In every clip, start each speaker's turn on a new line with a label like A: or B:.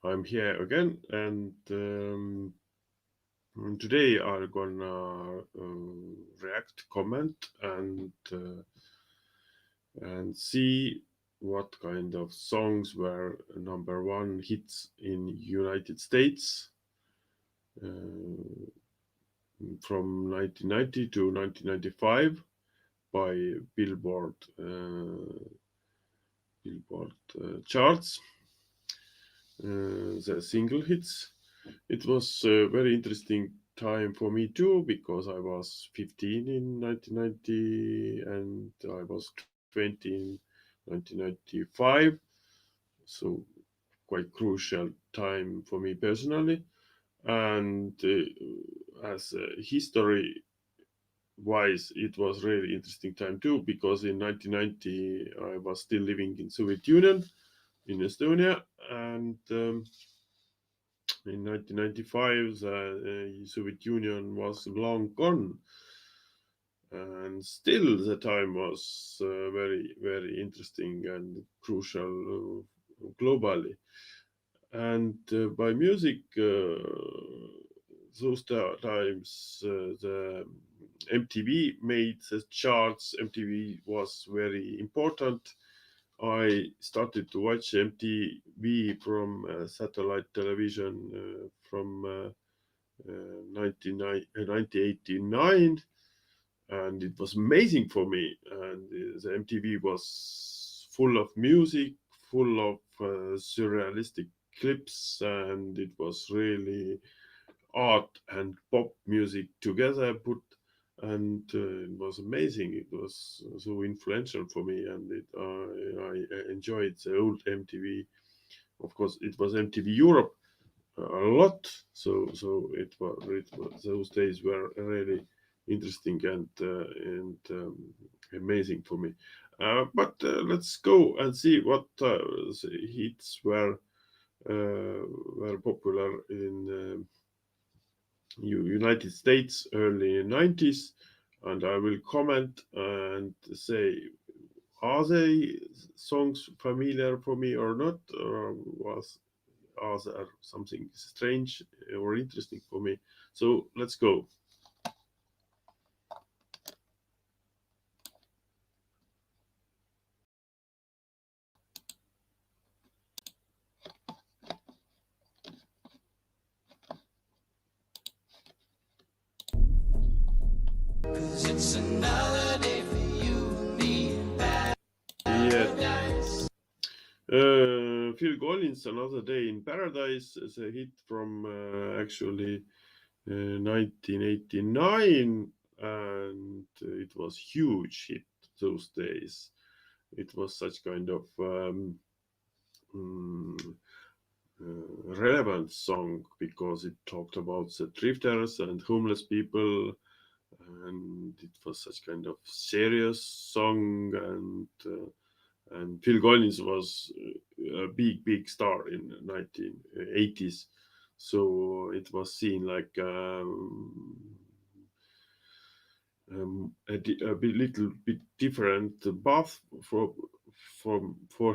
A: I'm here again, and today I'm gonna react, comment, and see what kind of songs were number one hits in United States from 1990 to 1995 by Billboard charts. The single hits. It was a very interesting time for me too because I was 15 in 1990 and I was 20 in 1995. So quite crucial time for me personally. And as history wise, it was really interesting time too because in 1990 I was still living in Soviet Union in Estonia, and in 1995 the Soviet Union was long gone, and still the time was very interesting and crucial globally. And by music, those times the MTV made the charts. MTV was very important. I started to watch MTV from satellite television from 1989, and it was amazing for me. And the MTV was full of music, full of surrealistic clips, and it was really art and pop music together put, and it was amazing. It was so influential for me, and I enjoyed the old MTV. Of course, it was MTV Europe a lot. So it was those days were really interesting and amazing for me. But let's go and see what hits were popular in United States early 90s, and I will comment and say, are they songs familiar for me or not, or are there something strange or interesting for me? So let's go.
B: It's another day for you and me.
A: Yeah. Phil Collins, Another Day in Paradise, is a hit from actually 1989, and it was huge hit those days. It was such kind of mm, relevant song because it talked about the drifters and homeless people, and it was such kind of serious song, and Phil Collins was a big star in 1980s, so it was seen like little bit different path for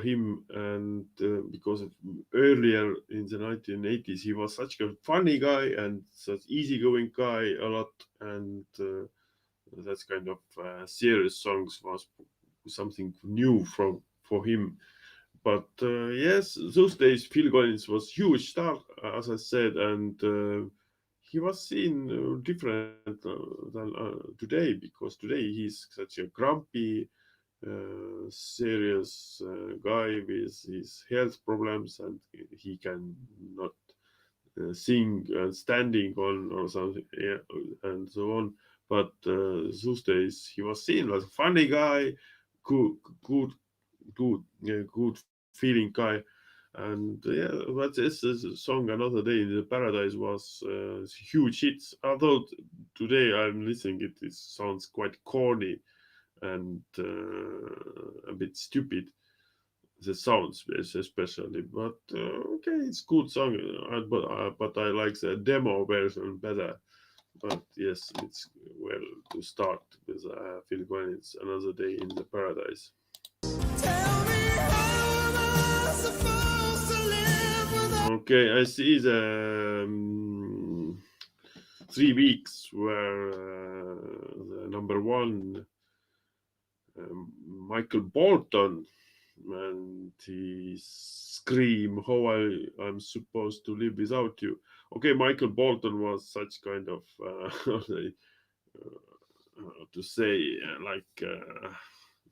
A: him, and because of earlier in the 1980s he was such a funny guy and such easygoing guy a lot, and that's kind of serious songs was something new for him. But yes, those days Phil Collins was huge star, as I said, and he was seen different than today, because today he's such a grumpy, serious guy with his health problems, and he can not sing standing on or something, yeah, and so on. But those days he was seen as a funny guy, good, good, good feeling guy. And yeah, but this song "Another Day in the Paradise" was huge hits. Although today I'm listening, it sounds quite corny and a bit stupid. The sounds especially, but okay, it's good song. But I like the demo version better. But yes, it's well to start with Phil Collins' "Another Day in the Paradise." Okay, I see the 3 weeks where the number one, Michael Bolton, and he scream, "How I'm supposed to live without you?" Okay, Michael Bolton was such kind of to say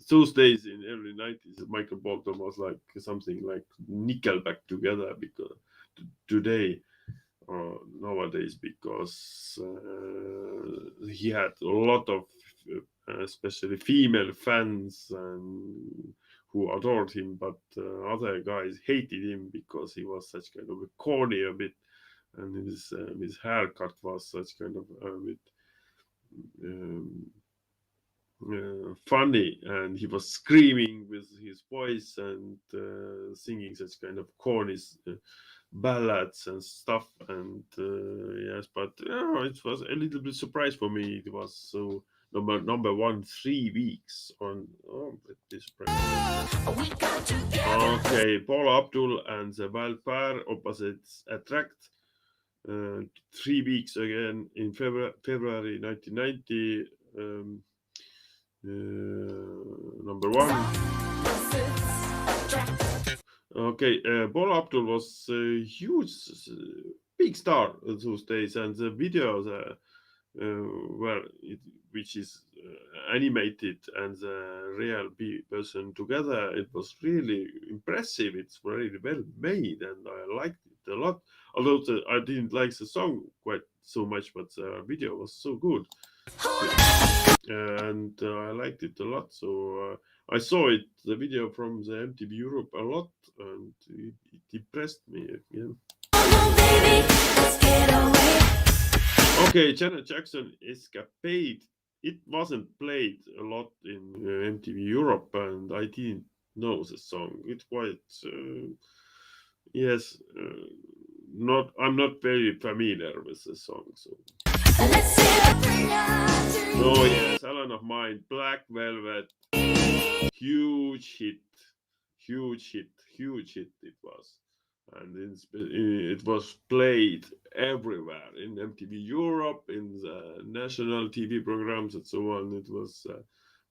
A: those days in early 90s. Michael Bolton was like something like Nickelback together, because today or nowadays, because he had a lot of especially female fans and who adored him, but other guys hated him because he was such kind of a corny a bit, and his haircut was such kind of a bit um, funny, and he was screaming with his voice and singing such kind of corny ballads and stuff. And yes, but it was a little bit surprise for me. It was so number one 3 weeks on. Oh, pretty surprised. Okay, Paula Abdul and the Wild Pair, Opposites Attract. 3 weeks again in February 1990. Number one. Okay, Paula Abdul was a huge, big star those days, and the video, which is animated and the real person together, it was really impressive. It's very well made, and I liked it a lot. Although I didn't like the song quite so much, but the video was so good. And I liked it a lot. So I saw the video from the MTV Europe a lot, and it impressed me. Yeah. Okay, Janet Jackson Escapade. It wasn't played a lot in MTV Europe, and I didn't know the song. It's quite yes. I'm not very familiar with the song. So. Oh yes, Helen of Mine, Black Velvet, huge hit it was, and it was played everywhere in MTV Europe, in the national TV programs and so on. It was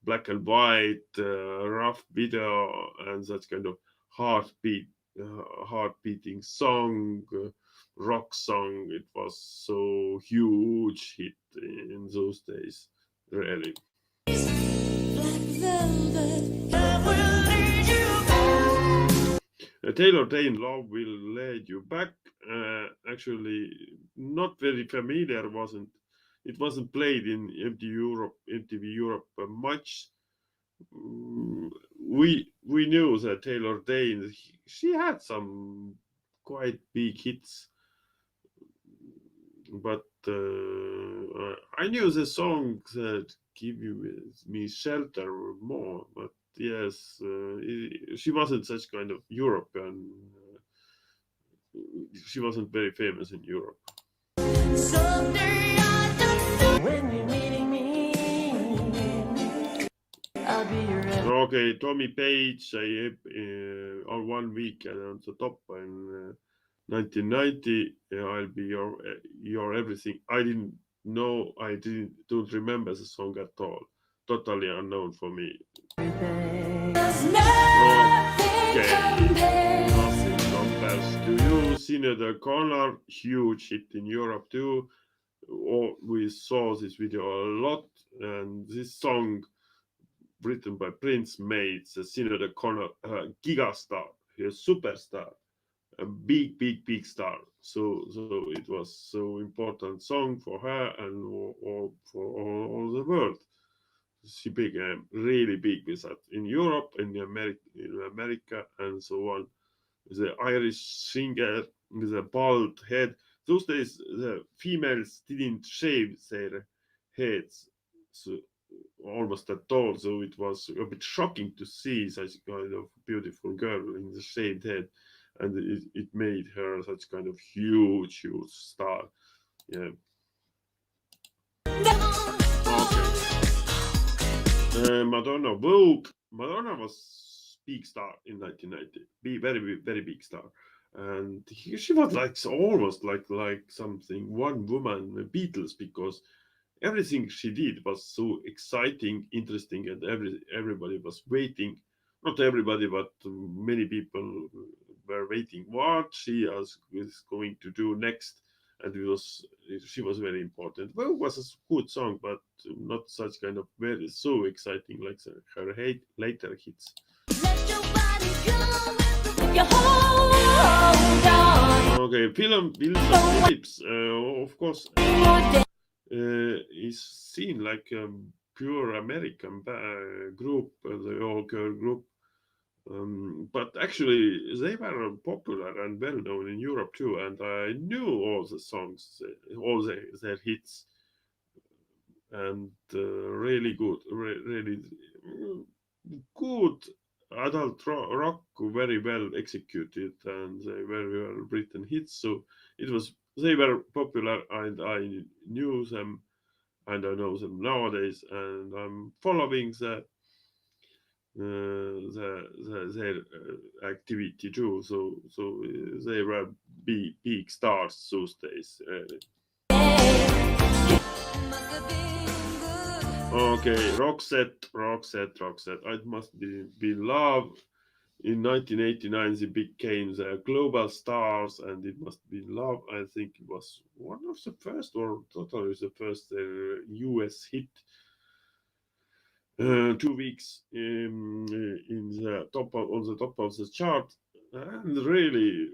A: black and white, rough video, and such kind of heart-beating song. Rock song. It was so huge hit in those days, really. Taylor Dane, Love Will Lead You Back. Actually, not very familiar. It wasn't played in MTV Europe much. We knew that Taylor Dane, she had some quite big hits, but I knew the song that Give Me Shelter more, but yes, she wasn't such kind of European. She wasn't very famous in Europe. When you're needing me, I'll be your okay, Tommy Page, on 1 week and on the top in 1990, I'll be your everything. I don't remember the song at all. Totally unknown for me. Okay. Nothing compares to you. Senator Connor, huge hit in Europe too. We saw this video a lot, and this song written by Prince made the Senator Connor a gigastar, a superstar, a big star. So it was so important song for her and for all the world. She became really big with that in Europe, in America, and so on. The Irish singer with a bald head. Those days, the females didn't shave their heads, so almost at all. So it was a bit shocking to see such kind of beautiful girl in the shaved head, and it made her such kind of huge star. Yeah. Okay. Madonna, Vogue. Madonna was big star in 1990. Very big star. and she was like almost like something one woman Beatles, because everything she did was so exciting, interesting, and everybody was waiting. Not everybody, but many people were waiting what is going to do next. And she was very important. Well, it was a good song, but not such kind of very so exciting like her later hits.
B: Let your body go if you hold on.
A: Okay, Wilson Phillips, of course, is seen like a pure American group, the all girl group. But actually, they were popular and well known in Europe too, and I knew all the songs, all their hits, and really good, really good adult rock, very well executed, and they very well written hits. So it was they were popular, and I knew them, and I know them nowadays, and I'm following their activity too. So they were big stars those days. Okay, Roxette. It must be love. In 1989, they became the global stars, and it must be love. I think it was one of the first, or totally the first US hit. 2 weeks in the top on the top of the chart, and really,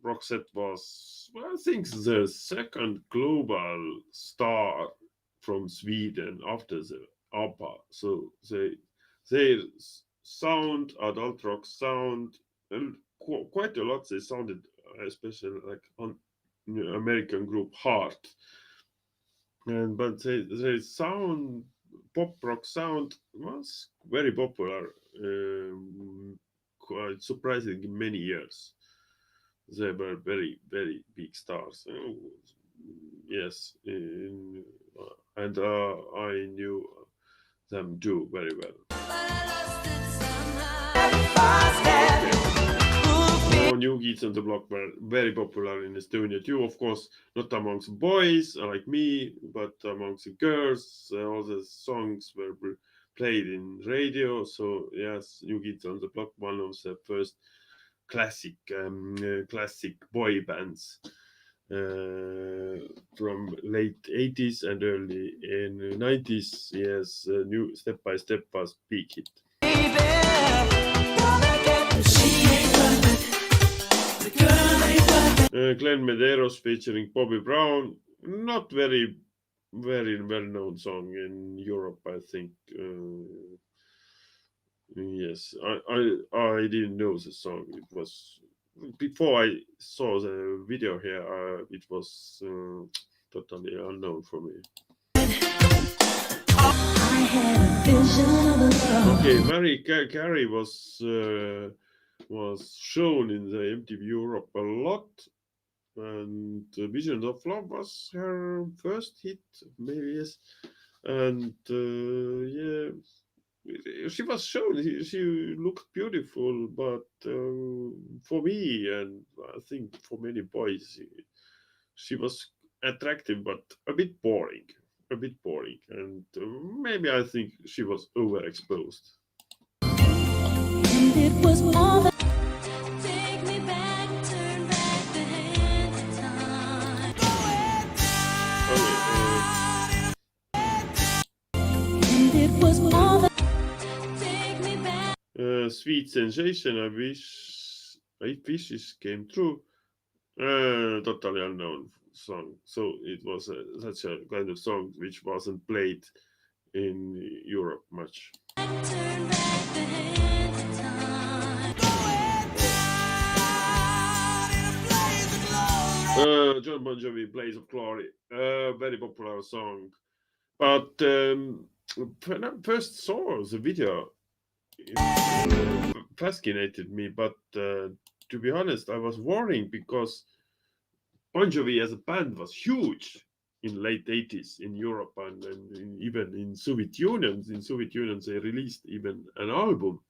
A: Roxette was, well, I think, the second global star from Sweden after the ABBA. So their sound, adult rock sound, and quite a lot they sounded, especially like on American group Heart, and but the sound, pop rock sound, was very popular, quite surprising in many years. They were very big stars. Yes, and I knew them too very well. New Kids on the Block were very popular in Estonia too, of course, not amongst boys like me, but amongst the girls. All the songs were played in radio. So yes, New Kids on the Block, one of the first classic boy bands from late 80s and early in 90s. Yes, new Step by Step was big hit. Glenn Medeiros featuring Bobby Brown, not very well known song in Europe, I think. Yes, I didn't know the song. It was before I saw the video here. It was totally unknown for me. Okay, Mary Carey was shown in the MTV Europe a lot, and Visions of Love was her first hit, maybe, yes. And yeah, she was shown. She looked beautiful, but for me, and I think for many boys, she was attractive, but a bit boring. A bit boring, and maybe I think she was overexposed. And it was all that take me back, turn back the hands of time. And it was all that take me back. Sweet Sensation, I wish wishes came true. Totally unknown song. So it was such a kind of song which wasn't played in Europe much. John Bon Jovi, Blaze of Glory, very popular song. But when I first saw the video, it fascinated me. But to be honest, I was worrying because Bon Jovi as a band was huge in late 80s in Europe, and even in Soviet Union. In Soviet Union, they released even an album.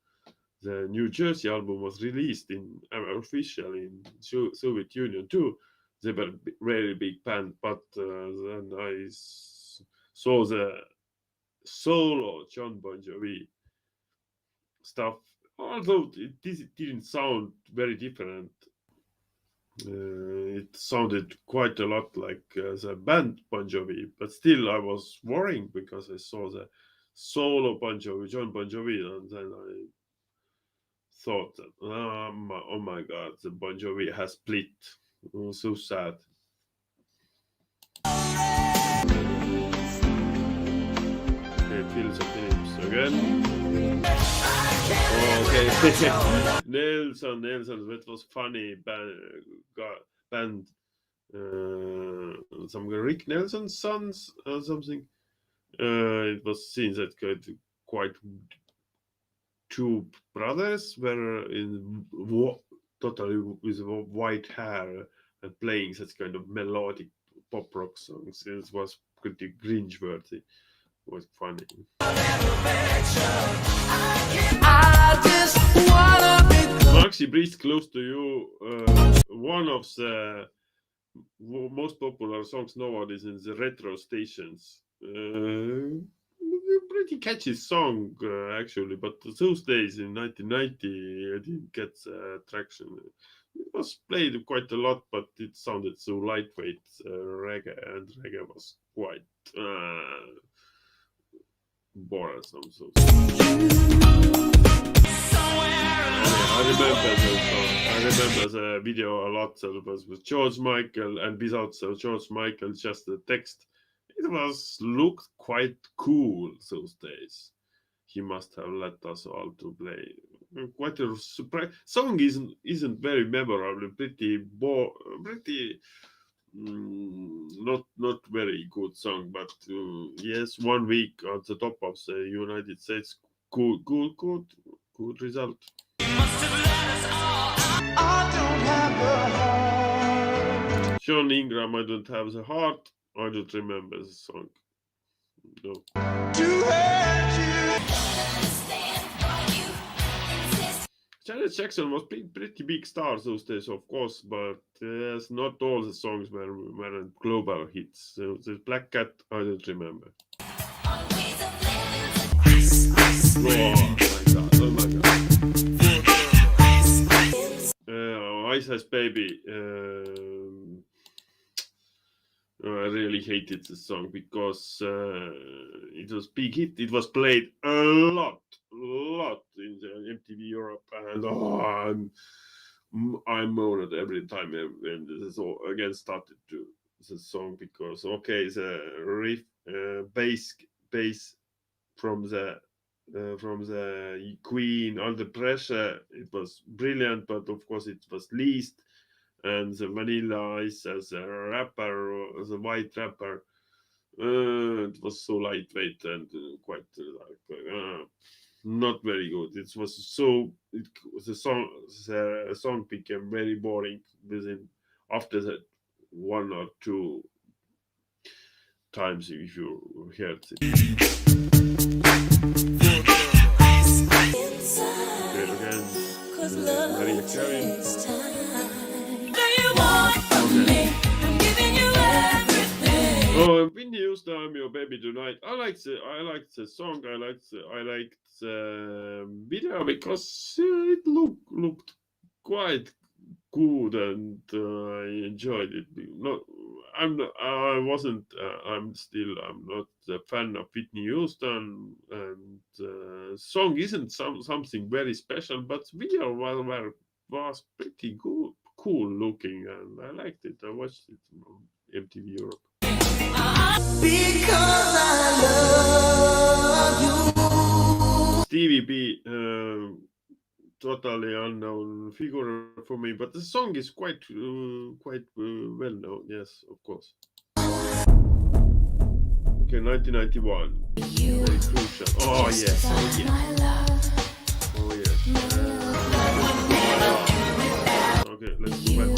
A: the New Jersey album was released in officially in Soviet Union too. They were a very big band, but then saw the solo John Bon Jovi stuff. Although it didn't sound very different, it sounded quite a lot like the band Bon Jovi. But still, I was worrying because I saw the solo Bon Jovi, John Bon Jovi, and then I thought that, oh my God, the Bon Jovi has split. Oh, so sad. Okay, Fields of Phillips again. Oh, okay. Nelson, that was funny band. Some Rick Nelson's sons or something. It was seen that quite two brothers were in totally with white hair and playing such kind of melodic pop rock songs. It was pretty cringe-worthy. It was funny. Maxi breathes close to you. One of the most popular songs nowadays in the retro stations. Pretty catchy song actually, but those days in 1990 I didn't get traction. It was played quite a lot, but it sounded so lightweight reggae, and reggae was quite bothersome. So. I remember the video a lot. So it was with George Michael, and without George Michael, just the text. It was looked quite cool those days. He must have let us all to play. Quite a surprise. Song isn't very memorable. Pretty not very good song. But yes, 1 week at the top of the United States. Good result. Sean Ingram, I don't have the heart. I don't remember the song. No. Janet Jackson was pretty big star those days, of course, but not all the songs were global hits. So the Black Cat, I don't remember. Oh my God. Ice Ice Baby. I really hated the song because it was big hit. It was played a lot in the MTV Europe, and I moaned every time when this again started to the song because the riff bass from the Queen, Under Pressure, it was brilliant, but of course it was least. And the Vanilla Ice as a rapper, as a white rapper, it was so lightweight and quite not very good. It was the song became very boring within after that 1 or 2 times if you heard it. Okay, again, Maria Carey. Oh, Whitney Houston, I'm your baby tonight. I liked the song. I liked the video because it looked quite good, and I enjoyed it. I'm not a fan of Whitney Houston, and song isn't something very special, but video was pretty good, cool looking, and I liked it. I watched it on MTV Europe. Because I love you. Stevie B, totally unknown figure for me, but the song is quite well known. Yes, of course. Okay, 1991. Very crucial. Oh yes. Oh yes. Okay, let's go back.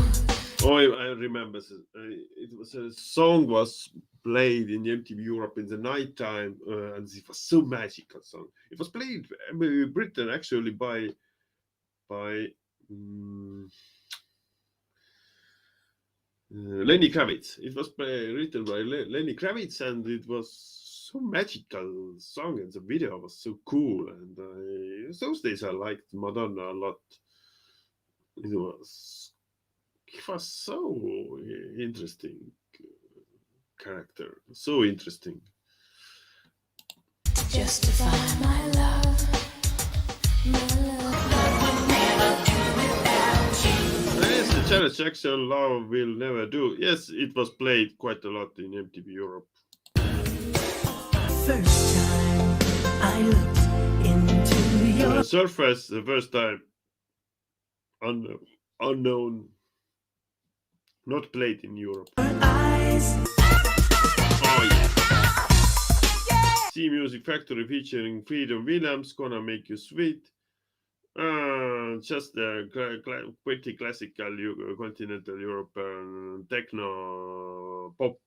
A: Oh, I remember. It was a song was played in MTV Europe in the nighttime, and it was so magical song. It was played in Britain actually by by Lenny Kravitz. It was written by Lenny Kravitz, and it was so magical song, and the video was so cool. And those days I liked Madonna a lot. It was so interesting character, so interesting.
B: Justify my love, my love.
A: Yes, the Janet Jackson "Love Will Never Do." Yes, it was played quite a lot in MTV Europe.
C: First time I looked into your
A: Surface, the first time, unknown, not played in Europe.
C: eyes.
A: Oh yeah. C Music Factory featuring Freedom Williams, "Gonna Make You Sweet." Just a pretty classical continental European techno pop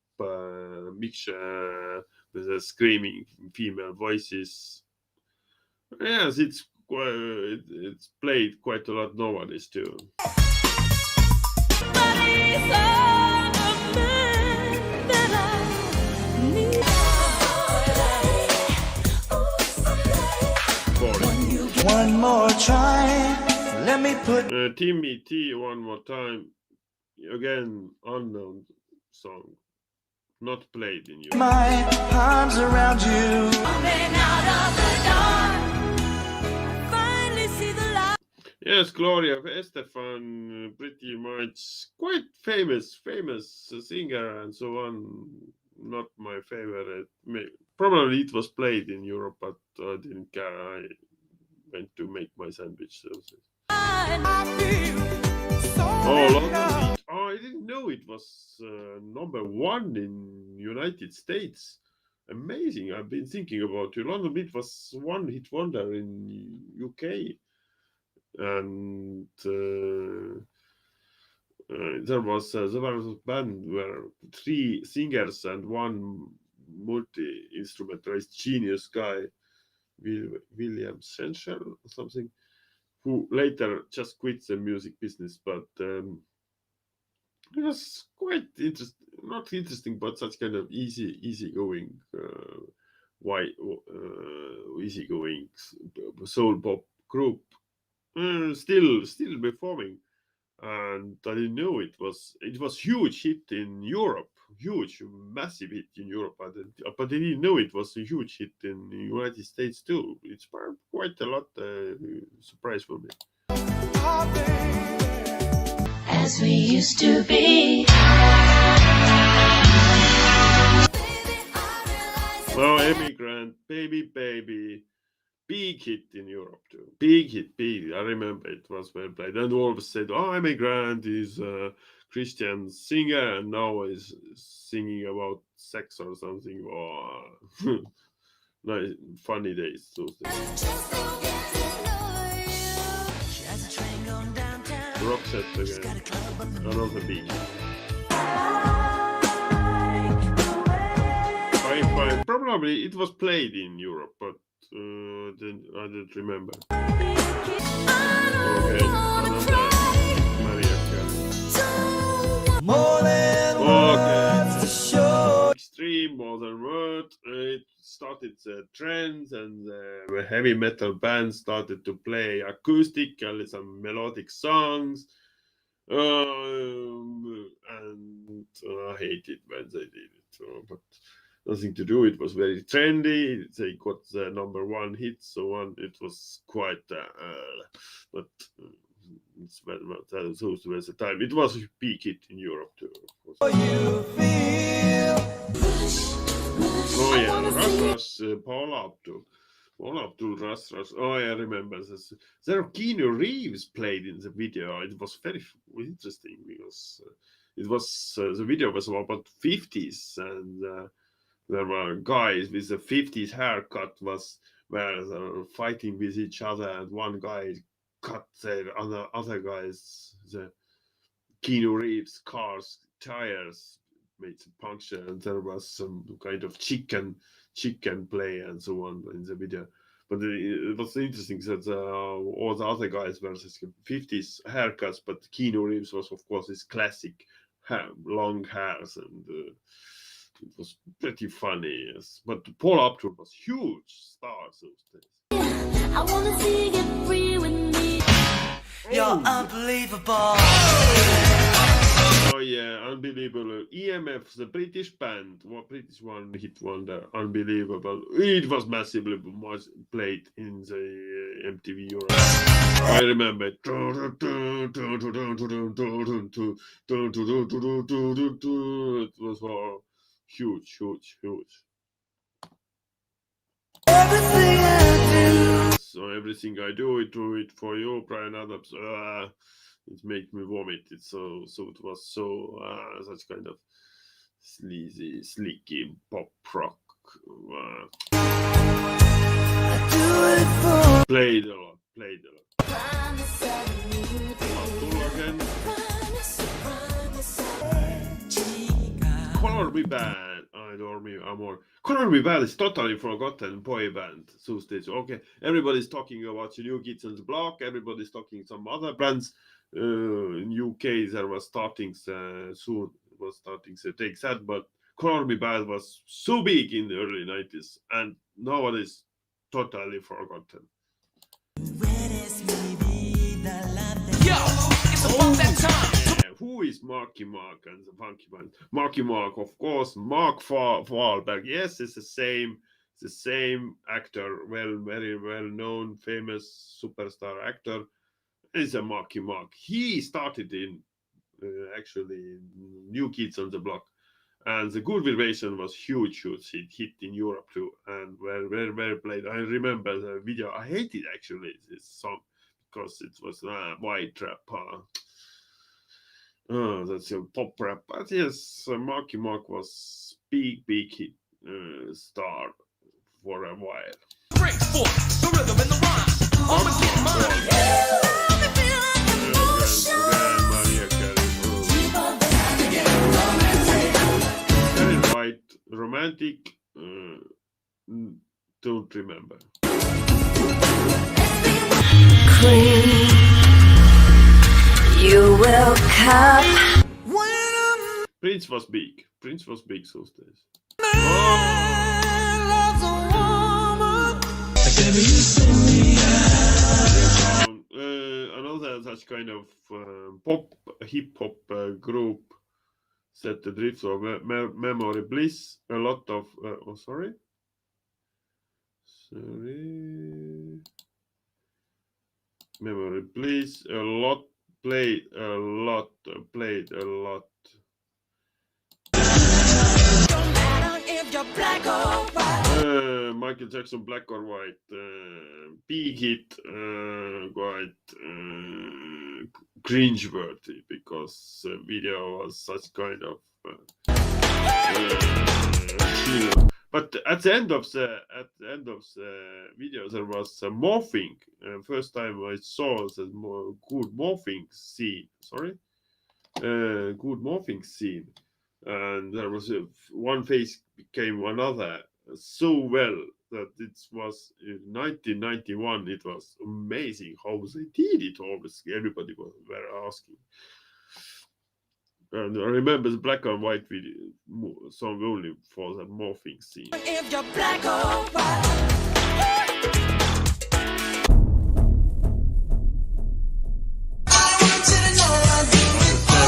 A: mixture with a screaming female voices. Yes, it's played quite a lot nowadays too.
C: One more try. Let me put
A: Timmy T one more time. Again, unknown song. Not played in Europe.
C: my arms around you.
A: Yes, Gloria Estefan, pretty much quite famous singer and so on. Not my favorite. Probably it was played in Europe, but I didn't care. I went to make my sandwich. So. Oh, London Beat. Oh, I didn't know it was number one in United States. Amazing. I've been thinking about it. London Beat was one hit wonder in UK. And there was a band where 3 singers and 1 multi-instrumentalist genius guy, William Senshel or something, who later just quit the music business. But it was quite interesting, not interesting, but such kind of easygoing, easygoing soul pop group. Still performing, and I didn't know it was huge hit in Europe, huge massive hit in Europe, but I didn't know it was a huge hit in the United States too. It's quite a lot surprise for me.
B: As we used to be.
A: Oh, Immigrant, baby. Big hit in Europe too. Big hit, big. I remember it was well played. And always said, "Oh, Immigrant is a Christian singer, and now is singing about sex or something." Oh, nice, funny days. Those days. Roxette again. Another big hit. Probably it was played in Europe, but then I don't remember. Okay, another Maria Carey.
C: More than words to show.
A: Extreme modern world. It started the trends, and the heavy metal bands started to play acoustic and some melodic songs. And I hated when they did it. But nothing to do. It was very trendy. They got the number 1 hit, so on. It was quite, but those were the time. It was a big hit in Europe too.
C: You feel.
A: Oh yeah, Rush, Paula Abdul, Rush. Oh, I remember this. There, Keanu Reeves played in the video. It was very interesting because it was the video was about 50s, and there were guys with a 50s haircut where they were fighting with each other, and one guy cut the other guys, the Keanu Reeves car's tires, made some puncture, and there was some kind of chicken play and so on in the video. But it was interesting that all the other guys were just 50s haircuts, but Keanu Reeves was, of course, his classic long hairs, and it was pretty funny. Yes. But Paul Abdul was huge star those days.
B: I wanna see you get free with me.
C: You're unbelievable.
A: Oh yeah, unbelievable. EMF, the British band, British one hit wonder, unbelievable. It was massively much played in the MTV Europe. I remember it. It was huge.
C: Everything I
A: So everything I do it for you, Brian Adams. It made me vomit. It it was such kind of sleazy, slicky pop rock. Played a lot. Abdul again. Color Me Bad. I don't remember more. Color Me Bad is totally forgotten boy band. So stage. Okay, everybody's talking about the New Kids on the Block. Everybody's talking some other bands. In UK, there was starting soon. Was starting to take that, but Color Me Bad was so big in the early 90s, and nowadays totally forgotten. Who is Marky Mark and the Funky Band? Marky Mark, of course, Mark Wahlberg. Yes, it's the same actor, very well known, famous superstar actor. Is a Marky Mark. He started in actually New Kids on the Block, and the Good Vibration was huge hit in Europe too, and very played. I remember the video. I hated actually this song because it was white rap. That's a pop rap. But yes, Marky Mark was big hit star for a while.
D: Breaks for the rhythm and the rhyme. I'ma get mine.
A: Very white, romantic. Don't remember.
B: Queen, you will come.
A: Prince was big those days. Another such kind of pop hip hop group set the drift of Memory Bliss. A lot of sorry. Memory Bliss. Played a lot. Michael Jackson, Black or White, big hit, quite cringeworthy because the video was such kind of but at the end of the video there was a morphing. First time I saw the good morphing scene. Good morphing scene, and there was one face became another so well that it was in 1991. It was amazing how they did it. Always everybody was very asking. And I remember the black and white video song only for the morphing scene.
C: If you're black or white.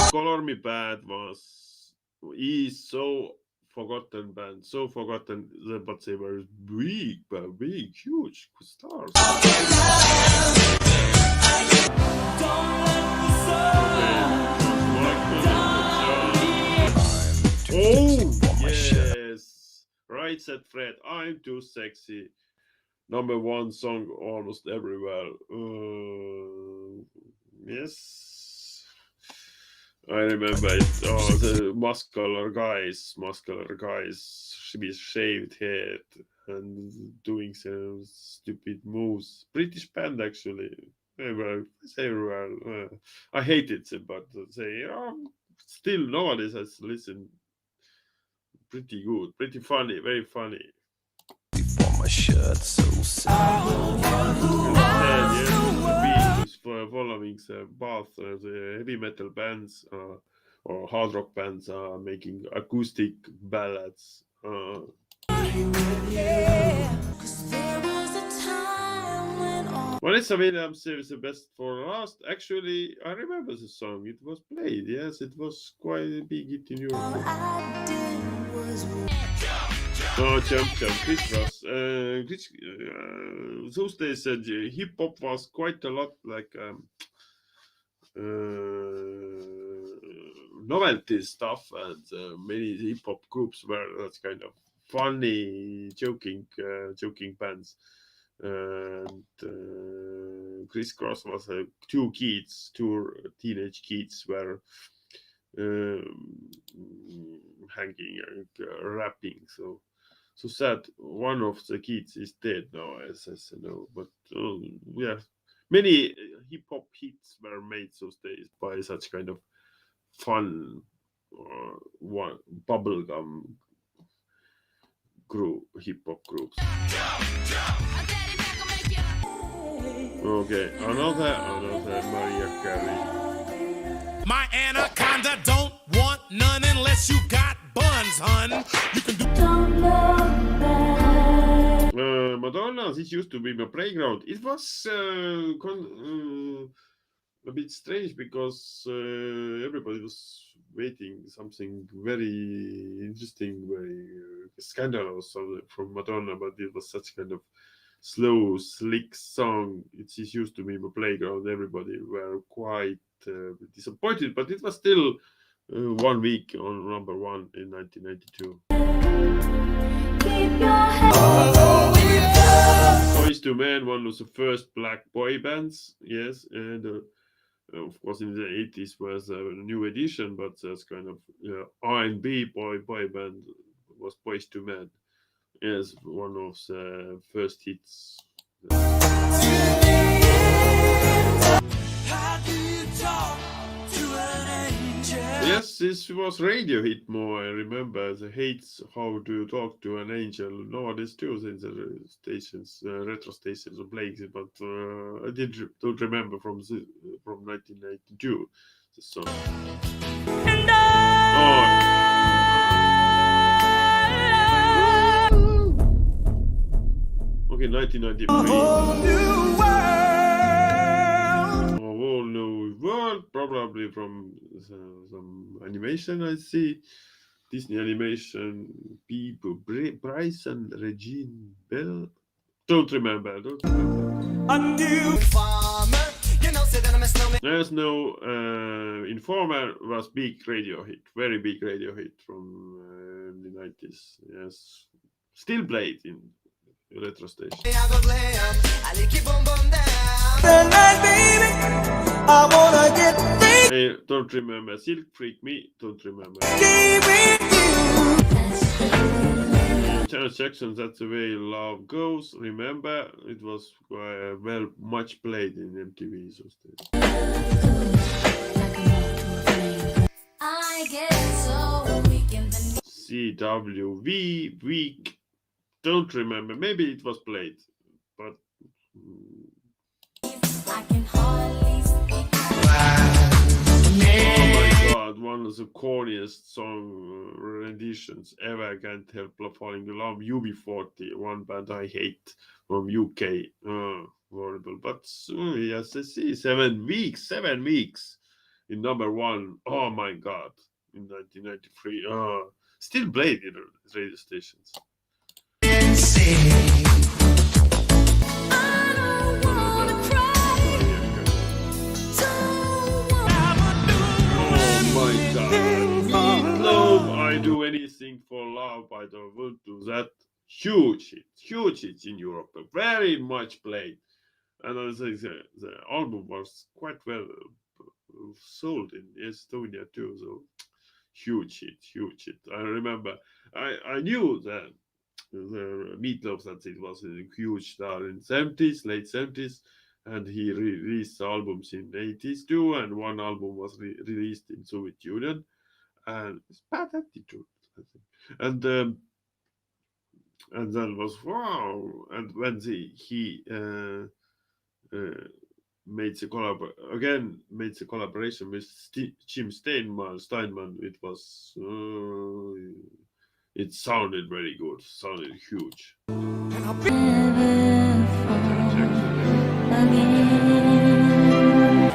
A: Color Me Bad is so forgotten band, but they were big, huge stars. Oh yes, right said Fred. I'm too sexy. Number one song almost everywhere. Yes, I remember it. Oh, the muscular guys with shaved head and doing some stupid moves. British band actually. They were everywhere. I hated them, but they still nowadays I listen. Pretty good, pretty funny, very funny.
E: my shirt so sad.
A: Yes, the beat is following the path. The heavy metal bands or hard rock bands are making acoustic ballads. Vanessa Williams saves the best for last. Actually, I remember the song. It was played. Yes, it was quite a big hit in Europe. Oh, jump, Chris Ross. Those days, hip hop was quite a lot like novelty stuff, and many hip hop groups were that kind of funny, joking bands. And Chris Cross was two teenage kids were hanging, rapping. So sad. One of the kids is dead now, as I know. But yeah, many hip hop hits were made those days by such kind of fun one bubblegum hip hop groups. Okay, another Mariah Carey.
D: My anaconda don't want none unless you got buns, hun. You can do.
A: Madonna, this used to be my playground. It was a bit strange because everybody was waiting something very interesting, very scandalous from Madonna, but it was such kind of slow, slick song. It used to be my playground. Everybody were quite disappointed, but it was still 1 week on number one in 1992. Boyz II Men, one of the first black boy bands, yes, and of course in the 80s was a new edition, but that's kind of R&B boy band was Boyz II Men. Yes, one of the first hits. Yes, this was radio hit more. I remember the hates how to you talk to an angel. Nowadays too, in the stations, retro stations are playing it, but I don't remember from 1992 the song. Okay, 1993. A whole new world, probably from some animation I see. Disney animation, people, Bryce and Regine Bell. Don't remember. There's no Informer was big radio hit, very big radio hit from the 90s. Yes, still played in retro station. I don't remember. Silk Freak Me, don't remember. Janet Jackson, That's the Way Love Goes. Remember, it was well much played in MTV those days. CWV Week, don't remember. Maybe it was played, but. Oh my god, one of the corniest song renditions ever. I can't help falling in love. UB40, one band I hate from UK. Horrible. But yes, I see 7 weeks in number one. Oh my god, in 1993. Still played in radio stations. I do anything for love. I don't want to do that. Huge hit in Europe, very much played, and I think the album was quite well sold in Estonia too. So huge hit. I remember, I knew that the Meatloaf that it was a huge star in late 70s, and he released albums in 80s too, and one album was released in Soviet Union. And it's Bad Attitude, I think. And and then was wow. And when he made the collaboration with Jim Steinman, it was it sounded very good, sounded huge.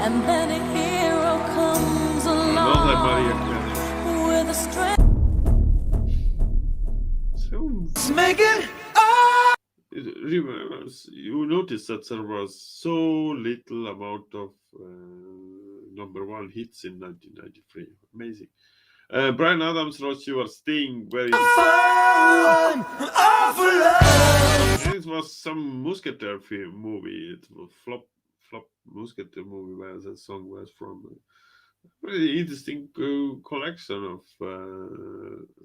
B: And then a hero comes
A: Another
B: along
A: Maria Carey.
B: with a strength.
A: So
C: Make it
A: remember, you notice that there was so little amount of number one hits in 1993. Amazing. Brian Adams, Rod Stewart, Sting, very.
C: fun, awful love.
A: It was some Musketeer film movie. It was flop Musketeer movie where that song was from. Very interesting collection of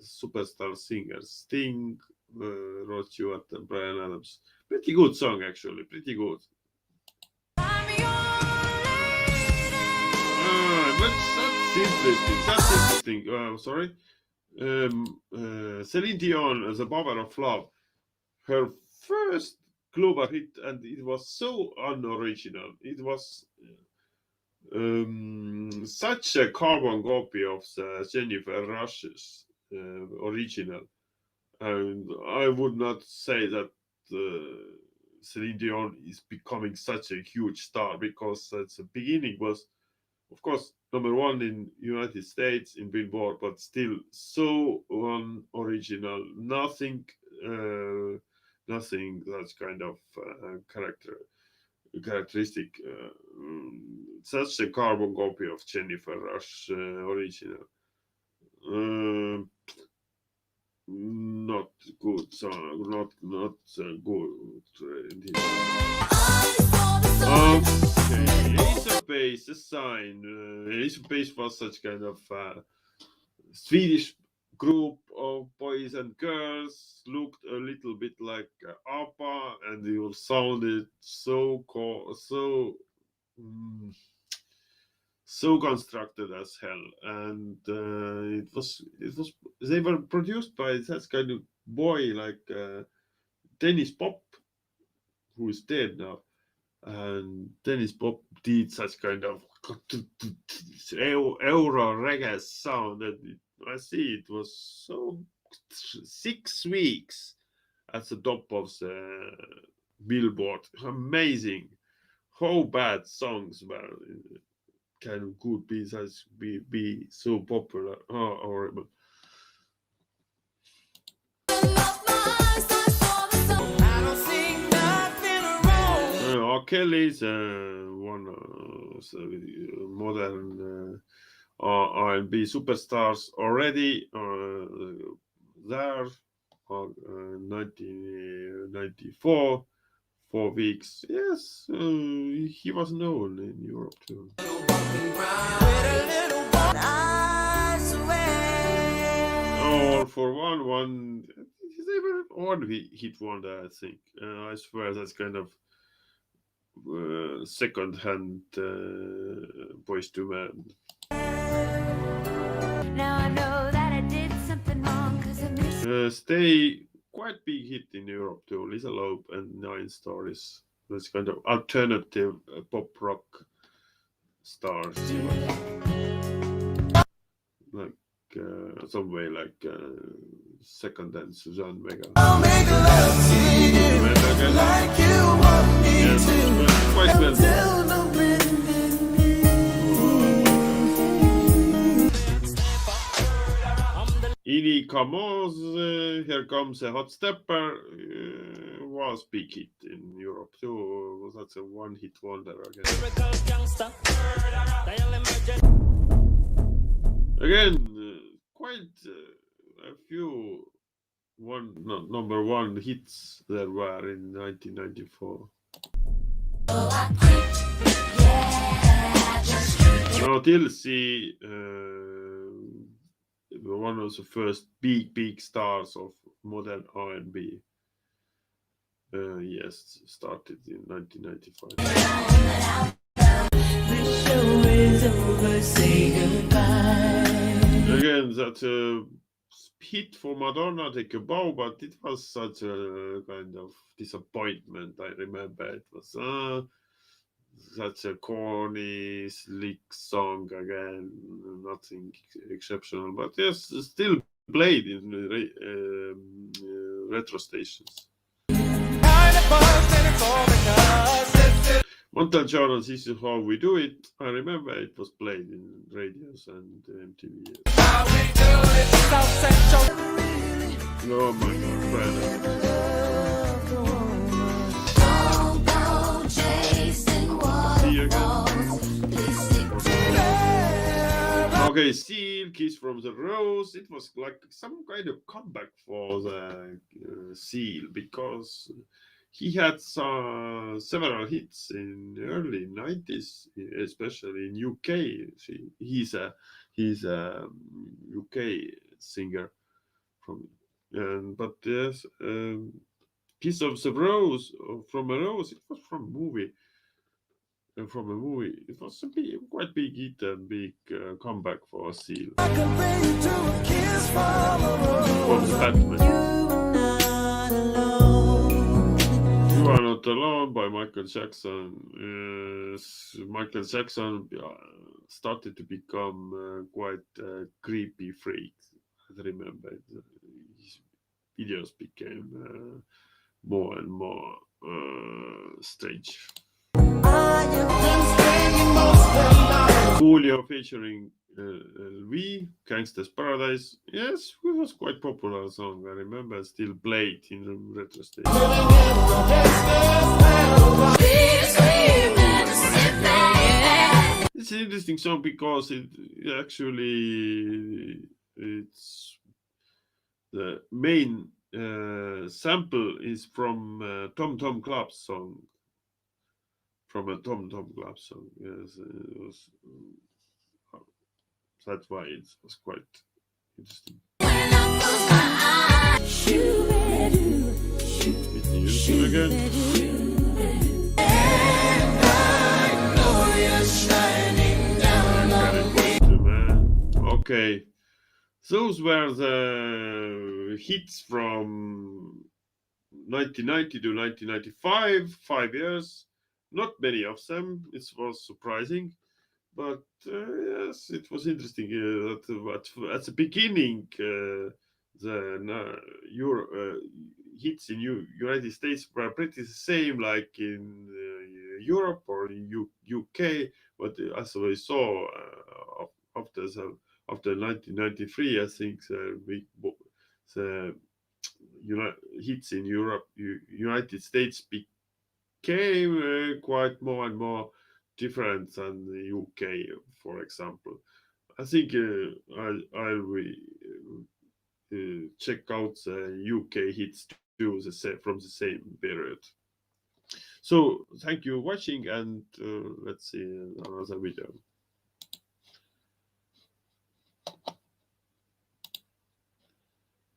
A: superstar singers: Sting, Rod Stewart, and Brian Adams. Pretty good song, actually. Pretty good. That's interesting. That's interesting. Sorry. Celine Dion, The Power of Love. Her first global hit, and it was so unoriginal. It was such a carbon copy of the Jennifer Rush's original. And I would not say that Celine Dion is becoming such a huge star, because at the beginning was, of course, number one in United States in Billboard, but still so unoriginal. Nothing that's kind of characteristic. Such a carbon copy of Jennifer Rush original. Not good song, not good. Okay, Ace of Base, The Sign. Ace of Base was such kind of Swedish group of boys and girls, looked a little bit like ABBA, and they all sounded so so constructed as hell. And it was they were produced by that kind of boy like Dennis Pop, who is dead now. And Dennis Pop did such kind of Euro reggae sound that I see it was so 6 weeks at the top of the Billboard. Amazing how bad songs were can could be so popular. Oh, horrible. R. Kelly's one modern R&B superstars already there. 1994, 4 weeks. Yes, he was known in Europe too. All for one. They were one hit wonder, I think. I swear that's kind of second-hand Boys to Men.
B: Now I know that I did something wrong, 'cause I miss.
A: Stay quite big hit in Europe too. Lisa Loeb and Nine Stories. That's kind of alternative pop rock stars. Like some way like second and Suzanne Vega.
C: I'll make love to you like you want me to.
A: Quite well.
C: Till the wind
A: Ini Kamoz, Here Comes a Hot Stepper, was big hit in Europe too. That's a one-hit wonder, I guess. Again, quite a few number one hits there were in 1994. Now Tilsey, one of the first big stars of modern R&B. Yes, started in 1995.
C: The show is over, say goodbye.
A: Again, that hit for Madonna, Take a Bow, but it was such a kind of disappointment. I remember it was such a corny, slick song again, nothing exceptional. But yes, still played in retro stations. Mountain Channel, this is how we do it. I remember it was played in radios and MTV. Oh my god,
B: Don't go chasing
A: see you again.
B: waterfalls.
A: Okay, Seal, Kiss from the Rose. It was like some kind of comeback for the Seal because he had several hits in the early 90s, especially in UK. He's a UK singer but yes, Kiss of the Rose from a Rose. It was from a movie. From a movie, it was a quite big hit and big comeback for Seal. From the Batman. You Are Not Alone by Michael Jackson. Michael Jackson started to become quite a creepy freak. I remember his videos became more and more strange. Julio featuring V, Gangsta's Paradise. Yes, it was quite popular song. I remember still played in the retro station. It's an interesting song because it actually it's the main sample is from Tom Tom Club's song. From a Tom Tom Club song, yes, it was. That's why it was quite interesting. Meeting you soon again. Okay, those were the hits from 1990 to 1995, 5 years. Not many of them. It was surprising, but yes, it was interesting that at the beginning the hits in United States were pretty the same like in Europe or in UK. But as we saw after 1993, I think the hits in Europe, United States became quite more and more different than the UK, for example. I think I'll check out the UK hits too, from the same period. So thank you for watching, and let's see another video.